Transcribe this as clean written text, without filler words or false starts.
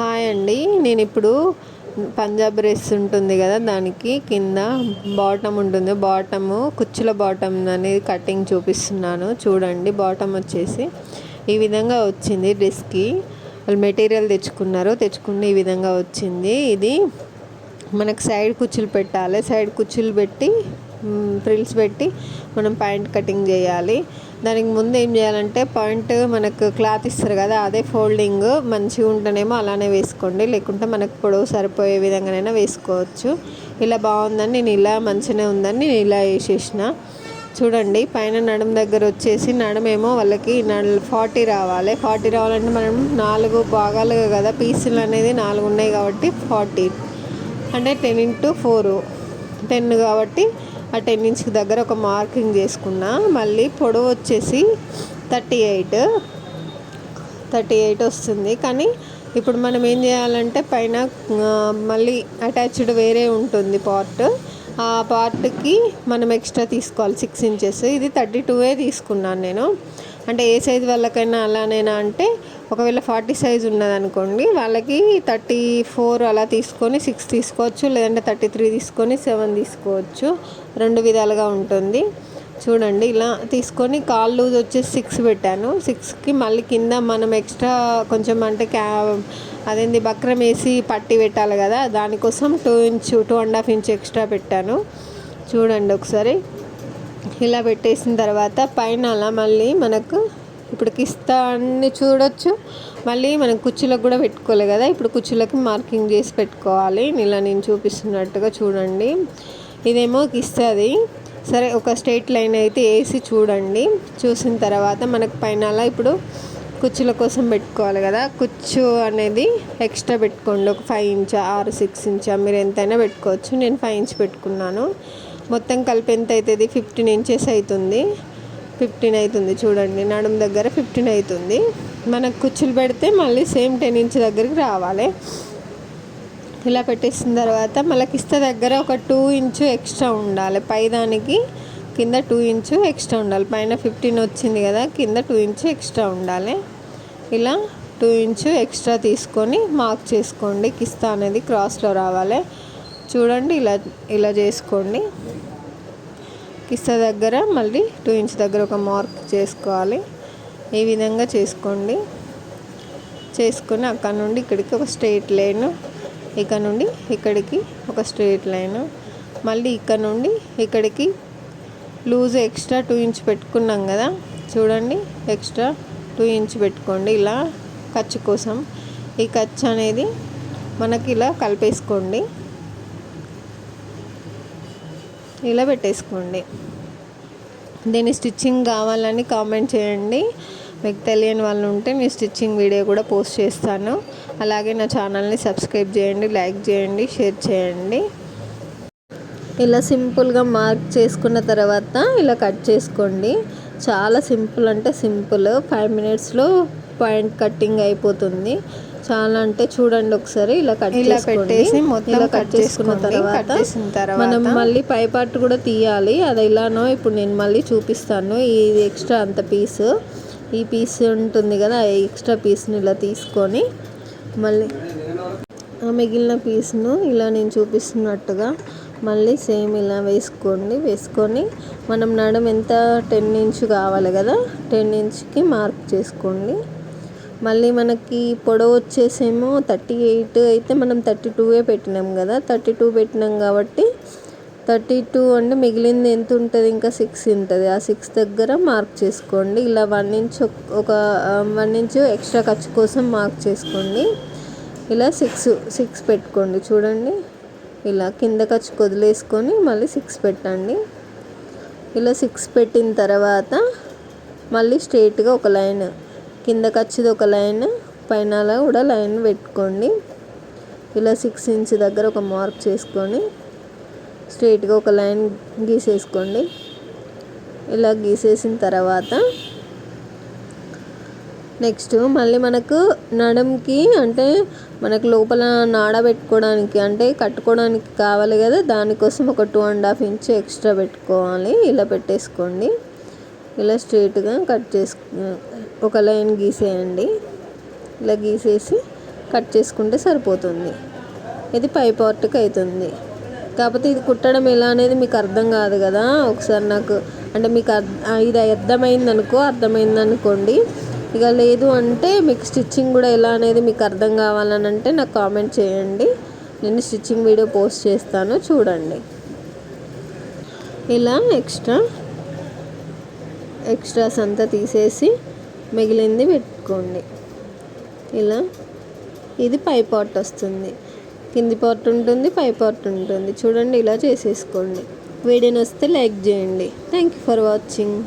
Hi అండి. నేను ఇప్పుడు పంజాబ్ డ్రెస్ ఉంటుంది కదా, దానికి కింద బాటమ్ ఉంటుంది. బాటము కుచ్చుల బాటమ్ అనేది కటింగ్ చూపిస్తున్నాను చూడండి. బాటమ్ వచ్చేసి ఈ విధంగా వచ్చింది. డ్రెస్కి వాళ్ళు మెటీరియల్ తెచ్చుకుని ఈ విధంగా వచ్చింది. ఇది మనకు సైడ్ కుచ్చులు పెట్టాలి. సైడ్ కుచ్చులు పెట్టి ఫ్రిల్స్ పెట్టి మనం పాయింట్ కటింగ్ చేయాలి. దానికి ముందు ఏం చేయాలంటే పాయింట్ మనకు క్లాత్ ఇస్తారు కదా, అదే ఫోల్డింగ్ మంచిగా ఉంటేనేమో అలానే వేసుకోండి, లేకుంటే మనకు పొడవు సరిపోయే విధంగానైనా వేసుకోవచ్చు. ఇలా బాగుందని నేను ఇలా మంచిగానే ఉందని నేను ఇలా వేసేసిన. చూడండి, పైన నడుము దగ్గర వచ్చేసి నడుమేమో వాళ్ళకి 40 రావాలి. 40 రావాలంటే మనం 4 భాగాలు కదా, పీసులు అనేది 4 ఉన్నాయి కాబట్టి 40 అంటే 10x4 10 కాబట్టి ఆ 10 ఇంచ్కి దగ్గర ఒక మార్కింగ్ చేసుకున్నా. మళ్ళీ పొడవు వచ్చేసి 38 వస్తుంది. కానీ ఇప్పుడు మనం ఏం చేయాలంటే పైన మళ్ళీ అటాచ్డ్ వేరే ఉంటుంది పార్ట్, ఆ పార్ట్కి మనం ఎక్స్ట్రా తీసుకోవాలి 6 ఇంచెస్. ఇది 32 తీసుకున్నాను నేను. అంటే ఏ సైజు వాళ్ళకైనా అలానేనా అంటే, ఒకవేళ 40 సైజు ఉన్నదనుకోండి వాళ్ళకి 34 అలా తీసుకొని 6 తీసుకోవచ్చు, లేదంటే 33 తీసుకొని 7 తీసుకోవచ్చు. 2 విధాలుగా ఉంటుంది. చూడండి, ఇలా తీసుకొని కాల్ లూజ్ వచ్చేసి 6 పెట్టాను. 6కి మళ్ళీ కింద మనం ఎక్స్ట్రా కొంచెం అంటే అదేంది బక్రం వేసి పట్టి పెట్టాలి కదా, దానికోసం 2.5 ఇంచ్ ఎక్స్ట్రా పెట్టాను. చూడండి ఒకసారి. ఇలా పెట్టేసిన తర్వాత పైన అలా మళ్ళీ మనకు ఇప్పుడు కిస్తా అన్ని చూడొచ్చు. మళ్ళీ మనం కుచ్చులకు కూడా పెట్టుకోవాలి కదా, ఇప్పుడు కుచ్చులకి మార్కింగ్ చేసి పెట్టుకోవాలి. ఇలా నేను చూపిస్తున్నట్టుగా చూడండి. ఇదేమో కిస్తాది. సరే, ఒక స్ట్రైట్ లైన్ అయితే వేసి చూడండి. చూసిన తర్వాత మనకు పైన అలా ఇప్పుడు కుచ్చుల కోసం పెట్టుకోవాలి కదా, కుచ్చు అనేది ఎక్స్ట్రా పెట్టుకోండి. ఒక 5 ఇంచా 6 ఇంచా మీరు ఎంతైనా పెట్టుకోవచ్చు. నేను 5 ఇంచ్ పెట్టుకున్నాను. మొత్తం కలిపి ఎంత అవుతుంది? 15 ఇంచెస్ అవుతుంది. 15 అవుతుంది చూడండి. నడుము దగ్గర 15 అవుతుంది. మనకు కుచ్చులు పెడితే మళ్ళీ సేమ్ 10 ఇంచ్ దగ్గరికి రావాలి. ఇలా పెట్టేసిన తర్వాత మళ్ళీ కిస్తా దగ్గర ఒక 2 ఇంచ్ ఎక్స్ట్రా ఉండాలి. పైదానికి కింద 2 ఇంచ్ ఎక్స్ట్రా ఉండాలి. పైన 15 వచ్చింది కదా, కింద 2 ఇంచ్ ఎక్స్ట్రా ఉండాలి. ఇలా 2 ఇంచ్ ఎక్స్ట్రా తీసుకొని మార్క్ చేసుకోండి. కిస్తా అనేది క్రాస్లో రావాలి. చూడండి, ఇలా చేసుకోండి. కిస్తా దగ్గర మళ్ళీ 2 ఇంచ్ దగ్గర ఒక మార్క్ చేసుకోవాలి. ఈ విధంగా చేసుకోండి. చేసుకొని అక్కడ నుండి ఇక్కడికి ఒక స్ట్రెయిట్ లైన్, ఇక్కడ నుండి ఇక్కడికి ఒక స్ట్రెయిట్ లైన్, మళ్ళీ ఇక్కడ నుండి ఇక్కడికి లూజ్ ఎక్స్ట్రా 2 ఇంచ్ పెట్టుకున్నాం కదా, చూడండి ఎక్స్ట్రా 2 ఇంచ్ పెట్టుకోండి. ఇలా ఖర్చు కోసం ఈ ఖర్చు అనేది మనకి ఇలా కలిపేసుకోండి. ఇలా పెట్టేసుకోండి. దీని స్టిచ్చింగ్ కావాలని కామెంట్ చేయండి. మీకు తెలియని వాళ్ళు ఉంటే మీ స్టిచ్చింగ్ వీడియో కూడా పోస్ట్ చేస్తాను. అలాగే నా ఛానల్ని సబ్స్క్రైబ్ చేయండి, లైక్ చేయండి, షేర్ చేయండి. ఇలా సింపుల్గా మార్క్ చేసుకున్న తర్వాత ఇలా కట్ చేసుకోండి. చాలా సింపుల్ అంటే సింపుల్. 5 మినిట్స్లో పాయింట్ కటింగ్ అయిపోతుంది. చాలా అంటే చూడండి ఒకసారి. ఇలా పెట్టేసి మొత్తం కట్ చేసుకున్న తర్వాత మనం మళ్ళీ పై పార్ట్ కూడా తీయాలి. అది ఇలానో ఇప్పుడు నేను మళ్ళీ చూపిస్తాను. ఇది ఎక్స్ట్రా అంత పీసు, ఈ పీస్ ఉంటుంది కదా, ఆ ఎక్స్ట్రా పీస్ని ఇలా తీసుకొని మళ్ళీ ఆ మిగిలిన పీస్ను ఇలా నేను చూపిస్తున్నట్టుగా మళ్ళీ సేమ్ ఇలా వేసుకొని మనం నడుము ఎంత 10 ఇంచ్ కావాలి కదా, 10 ఇంచ్కి మార్క్ చేసుకోండి. మళ్ళీ మనకి పొడవు వచ్చేసేమో 38 అయితే మనం 32 పెట్టినాం కదా, 32 పెట్టినాం కాబట్టి 32 అంటే మిగిలింది ఎంత ఉంటుంది? ఇంకా 6 ఉంటుంది. ఆ 6 దగ్గర మార్క్ చేసుకోండి. ఇలా 1 ఇంచ్ ఒక 1 ఇంచ్ ఎక్స్ట్రా ఖర్చు కోసం మార్క్ చేసుకోండి. ఇలా 6 పెట్టుకోండి. చూడండి, ఇలా కింద ఖర్చు వదిలేసుకొని మళ్ళీ 6 పెట్టండి. ఇలా 6 పెట్టిన తర్వాత మళ్ళీ స్ట్రైట్గా ఒక లైన్, కింద ఖర్చుది ఒక లైన్, పైన కూడా లైన్ పెట్టుకోండి. ఇలా 6 ఇంచ్ దగ్గర ఒక మార్క్ చేసుకొని స్ట్రైట్గా ఒక లైన్ గీసేసుకోండి. ఇలా గీసేసిన తర్వాత నెక్స్ట్ మళ్ళీ మనకు నడుంకి అంటే మనకు లోపల నాడ పెట్టుకోవడానికి అంటే కట్టుకోవడానికి కావాలి కదా, దానికోసం ఒక 2.5 ఇంచ్ ఎక్స్ట్రా పెట్టుకోవాలి. ఇలా పెట్టేసుకోండి. ఇలా స్ట్రైట్గా కట్ ఒక లైన్ గీసేయండి. ఇలా గీసేసి కట్ చేసుకుంటే సరిపోతుంది. ఇది పై పార్ట్కి అవుతుంది. కాకపోతే ఇది కుట్టడం ఎలా అనేది మీకు అర్థం కాదు కదా, ఒకసారి నాకు అంటే మీకు ఇది అర్థమైందనుకోండి. ఇక లేదు అంటే మీకు స్టిచ్చింగ్ కూడా ఎలా అనేది మీకు అర్థం కావాలని అంటే నాకు కామెంట్ చేయండి, నేను స్టిచ్చింగ్ వీడియో పోస్ట్ చేస్తాను, చూడండి. ఇలా ఎక్స్ట్రాస్ అంతా తీసేసి మిగిలింది పెట్టుకోండి. ఇలా ఇది పై పార్ట్ వస్తుంది, కింది పార్ట్ ఉంటుంది, పై పార్ట్ ఉంటుంది. చూడండి, ఇలా చేసేసుకోండి. వీడియో నచ్చితే లైక్ చేయండి. Thank you for watching.